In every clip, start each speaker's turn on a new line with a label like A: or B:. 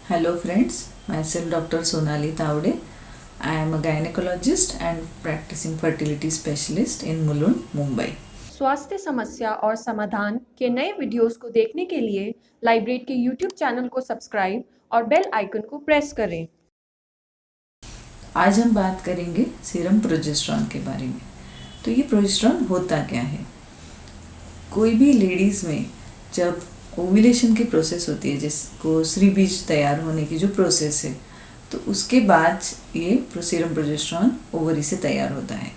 A: Hello friends, myself Dr. Sonali Tavde. I am a gynecologist and practicing fertility specialist in Mulund, Mumbai.
B: स्वास्थ्य समस्या और समाधान के नए वीडियोस को देखने के लिए लाइब्रेट के यूट्यूब चैनल को सब्सक्राइब और बेल आइकन को प्रेस करें।
A: आज हम बात करेंगे सीरम प्रोजेस्टेरॉन के बारे में। तो ये प्रोजेस्टेरॉन होता क्या है? कोई भी लेडीज़ में जब ओव्यूलेशन की प्रोसेस होती है, जिसको श्री बीज तैयार होने की जो प्रोसेस है, तो उसके बाद ये सीरम प्रोजेस्टेरॉन ओवरी से तैयार होता है।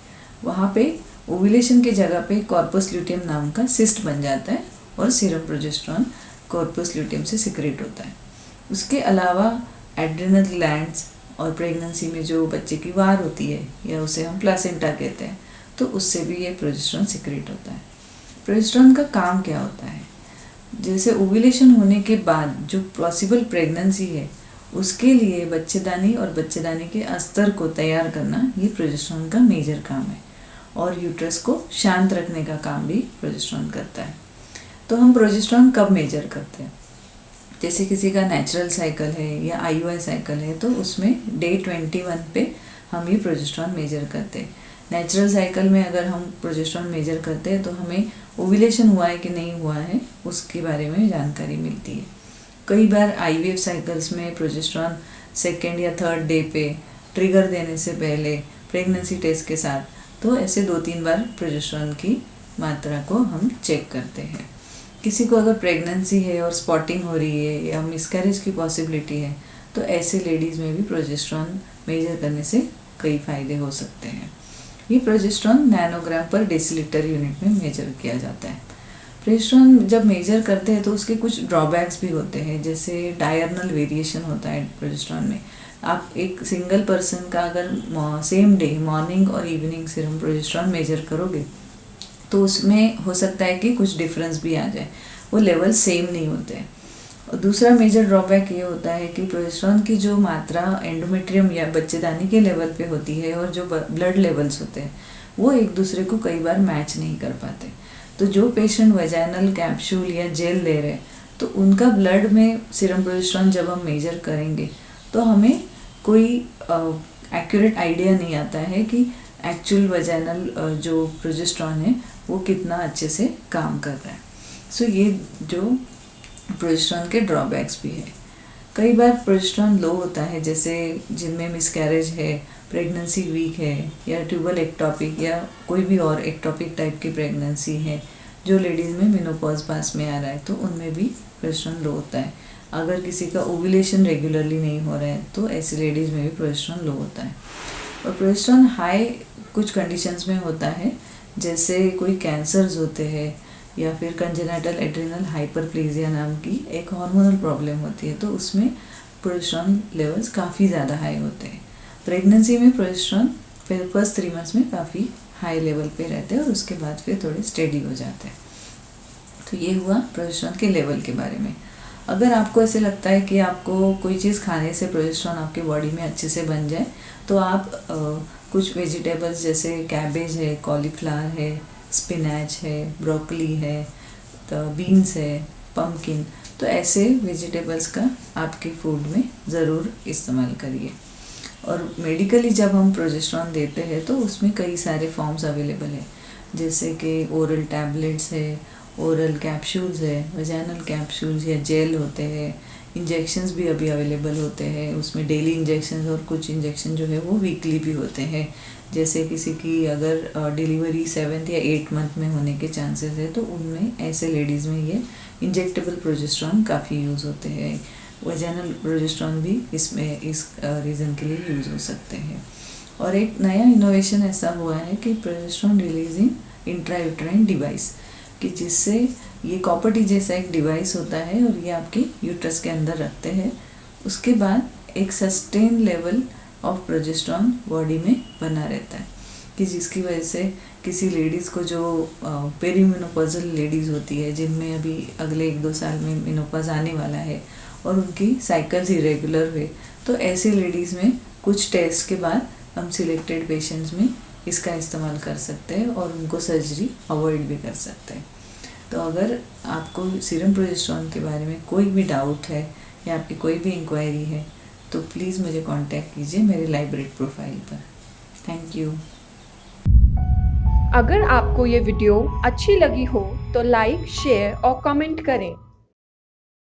A: वहाँ पे ओव्यूलेशन की जगह पे कॉर्पस ल्यूटियम नाम का सिस्ट बन जाता है और सीरम प्रोजेस्टेरॉन कॉर्पस ल्यूटियम से सिक्रेट होता है। उसके अलावा एड्रिनल ग्लैंड्स और प्रेगनेंसी में जो बच्चे की वार होती है या उसे हम प्लासेंटा कहते हैं, तो उससे भी ये प्रोजेस्टेरॉन सिक्रेट होता है। प्रोजेस्टेरॉन का काम क्या होता है? जैसे ओव्यूलेशन होने के बाद जो पॉसिबल प्रेगनेंसी है, उसके लिए बच्चेदानी और बच्चेदानी के अस्तर को तैयार करना ये प्रोजेस्टेरॉन का मेजर काम है। और यूट्रस को शांत रखने का काम भी प्रोजेस्टेरॉन करता है। तो हम प्रोजेस्टेरॉन कब मेजर करते हैं? जैसे किसी का नेचुरल साइकिल है या IUI साइकिल है, तो उसमें डे 21 पे हम ये प्रोजेस्टेरॉन मेजर करते हैं। नेचुरल साइकिल में अगर हम प्रोजेस्टेरॉन मेजर करते हैं तो हमें ओव्यूलेशन हुआ है कि नहीं हुआ है उसके बारे में जानकारी मिलती है। कई बार IVF साइकिल्स में प्रोजेस्टेरॉन सेकेंड या थर्ड डे पे ट्रिगर देने से पहले प्रेगनेंसी टेस्ट के साथ, तो ऐसे 2-3 बार प्रोजेस्टेरॉन की मात्रा को हम चेक करते हैं। किसी को अगर प्रेगनेंसी है और स्पॉटिंग हो रही है या मिसकैरेज की पॉसिबिलिटी है, तो ऐसे लेडीज़ में भी प्रोजेस्टेरॉन मेजर करने से कई फ़ायदे हो सकते हैं। ये प्रोजेस्टेरॉन नैनोग्राम पर डेसीलीटर यूनिट में मेजर किया जाता है। प्रोजेस्टेरॉन जब मेजर करते हैं तो उसके कुछ ड्रॉबैक्स भी होते हैं, जैसे डायर्नल वेरिएशन होता है प्रोजेस्टेरॉन में। आप एक सिंगल पर्सन का अगर सेम डे मॉर्निंग और इवनिंग सीरम प्रोजेस्टेरॉन मेजर करोगे तो उसमें हो सकता है कि कुछ डिफरेंस भी आ जाए, वो लेवल सेम नहीं होते हैं। और दूसरा मेजर ड्रॉबैक ये होता है कि प्रोजेस्टेरॉन की जो मात्रा एंडोमेट्रियम या बच्चेदानी के लेवल पे होती है और जो ब्लड लेवल्स होते हैं, वो एक दूसरे को कई बार मैच नहीं कर पाते। तो जो पेशेंट वजाइनल कैप्सूल या जेल ले रहे हैं, तो उनका ब्लड में सीरम प्रोजेस्टेरॉन जब हम मेजर करेंगे तो हमें कोई एक्यूरेट आइडिया नहीं आता है कि एक्चुअल वजाइनल जो प्रोजेस्टेरॉन है वो कितना अच्छे से काम कर रहा है। सो ये जो प्रोजेस्टेरॉन के ड्रॉबैक्स भी है। कई बार प्रोजेस्टेरॉन लो होता है, जैसे जिनमें मिसकैरेज है, प्रेगनेंसी वीक है या ट्यूबल एक्टॉपिक या कोई भी और एक्टॉपिक टाइप की प्रेगनेंसी है, जो लेडीज़ में मेनोपॉज पास में आ रहा है, तो उनमें भी प्रोजेस्टेरॉन लो होता है। अगर किसी का ओव्यूलेशन रेगुलरली नहीं हो रहा है तो ऐसी लेडीज़ में भी प्रोजेस्टेरॉन लो होता है। और प्रोजेस्टेरॉन हाई कुछ कंडीशंस में होता है, जैसे कोई कैंसर्स होते हैं या फिर कंजेनिटल एड्रिनल हाइपरप्लेजिया नाम की एक हार्मोनल प्रॉब्लम होती है, तो उसमें प्रोजेस्टेरॉन लेवल्स काफ़ी ज़्यादा हाई होते हैं। प्रेगनेंसी में प्रोजेस्टेरॉन फिर फर्स्ट 3 मंथ्स में काफ़ी हाई लेवल पे रहते हैं और उसके बाद फिर थोड़े स्टेडी हो जाते हैं। तो ये हुआ प्रोजेस्टेरॉन के लेवल के बारे में। अगर आपको ऐसे लगता है कि आपको कोई चीज़ खाने से प्रोजेस्टेरॉन आपकी बॉडी में अच्छे से बन जाए, तो आप कुछ वेजिटेबल्स जैसे कैबेज है, कॉलीफ्लावर है, स्पिनच है, ब्रोकली है, तो बीन्स है, पम्पकिन, तो ऐसे वेजिटेबल्स का आपके फूड में ज़रूर इस्तेमाल करिए। और मेडिकली जब हम प्रोजेस्टेरॉन देते हैं तो उसमें कई सारे फॉर्म्स अवेलेबल है, जैसे कि ओरल टैबलेट्स है, ओरल कैप्सूल्स है, वजाइनल कैप्सूल्स या जेल होते हैं, इंजेक्शंस भी अभी अवेलेबल होते हैं। उसमें डेली इंजेक्शंस और कुछ इंजेक्शन जो है वो वीकली भी होते हैं। जैसे किसी की अगर डिलीवरी 7th या 8th मंथ में होने के चांसेस है, तो उनमें ऐसे लेडीज़ में ये इंजेक्टेबल प्रोजेस्टेरॉन काफ़ी यूज़ होते हैं। वजाइनल प्रोजेस्टेरॉन भी इसमें इस रीज़न के लिए यूज़ हो सकते हैं। और एक नया इनोवेशन ऐसा हुआ है कि प्रोजेस्टेरॉन रिलीजिंग इंट्रायूट्राइन डिवाइस, कि जिससे ये कॉपर टी जैसा एक डिवाइस होता है और ये आपके यूट्रस के अंदर रखते हैं। उसके बाद एक sustain level of progesterone body में बना रहता है, कि जिसकी वजह से किसी लेडीज़ को जो पेरीमेनोपॉजल लेडीज़ होती है, जिनमें अभी अगले 1-2 साल में मेनोपॉज आने वाला है और उनकी साइकिल्स इरेगुलर हुए, तो ऐसी लेडीज़ में कुछ टेस्ट के बाद हम सिलेक्टेड पेशेंट्स में इसका इस्तेमाल कर सकते हैं और उनको सर्जरी अवॉइड भी कर सकते हैं। तो अगर आपको सीरम प्रोजेस्टेरॉन के बारे में कोई भी डाउट है या आपकी कोई भी इंक्वायरी है तो प्लीज़ मुझे कांटेक्ट कीजिए मेरे लाइब्रेट प्रोफाइल पर। Thank you.
B: अगर आपको ये वीडियो अच्छी लगी हो तो लाइक, शेयर और कमेंट करें।